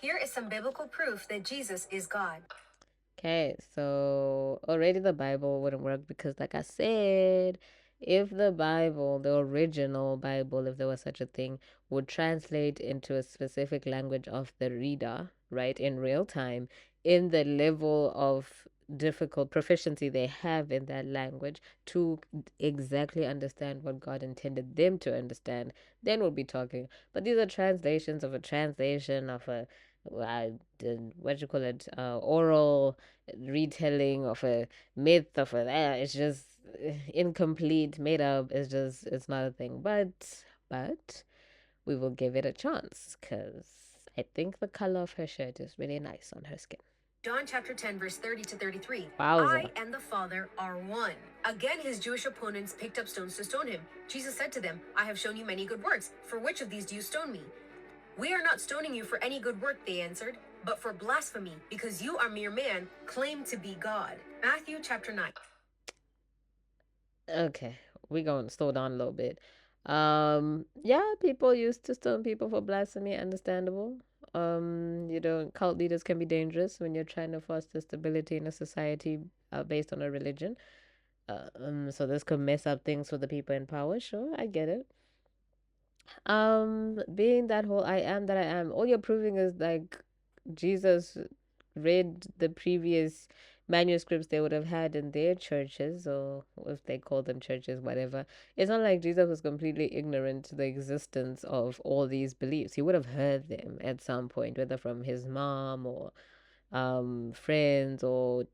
Here is some biblical proof that Jesus is God. Okay, so already the Bible wouldn't work because, like I said, if the Bible, the original Bible, if there was such a thing, would translate into a specific language of the reader, right, in real time, in the level of difficult proficiency they have in that language to exactly understand what God intended them to understand, then we'll be talking. But these are translations of a translation of a what you call it, oral retelling of a myth of a it's just incomplete, made up. It's not a thing. But we will give it a chance because I think the color of her shirt is really nice on her skin. John chapter 10, verse 30 to 33. Wowza. I and the Father are one. Again, his Jewish opponents picked up stones to stone him. Jesus said to them, I have shown you many good works. For which of these do you stone me? We are not stoning you for any good work, they answered, but for blasphemy, because you are mere man, claim to be God. Matthew chapter 9. Okay, we going to slow down a little bit. Yeah, people used to stone people for blasphemy, understandable. Cult leaders can be dangerous when you're trying to foster stability in a society based on a religion. So this could mess up things for the people in power. Sure, I get it. Being that whole I am that I am, all you're proving is like Jesus read the previous manuscripts they would have had in their churches, or if they call them churches, whatever. It's not like Jesus was completely ignorant to the existence of all these beliefs. He would have heard them at some point, whether from his mom or friends or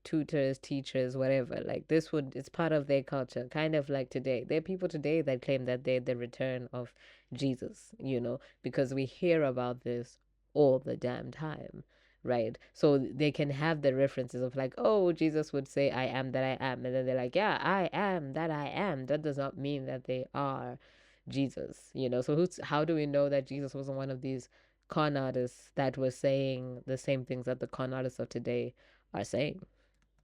tutors, teachers, whatever. Like this would it's part of their culture, kind of like today there are people today that claim that they're the return of Jesus, because we hear about this all the damn time, right? So they can have the references of like, oh, Jesus would say I am that I am, and then they're like, yeah, I am that I am. That does not mean that they are Jesus, so how do we know that Jesus wasn't one of these con artists that were saying the same things that the con artists of today are saying?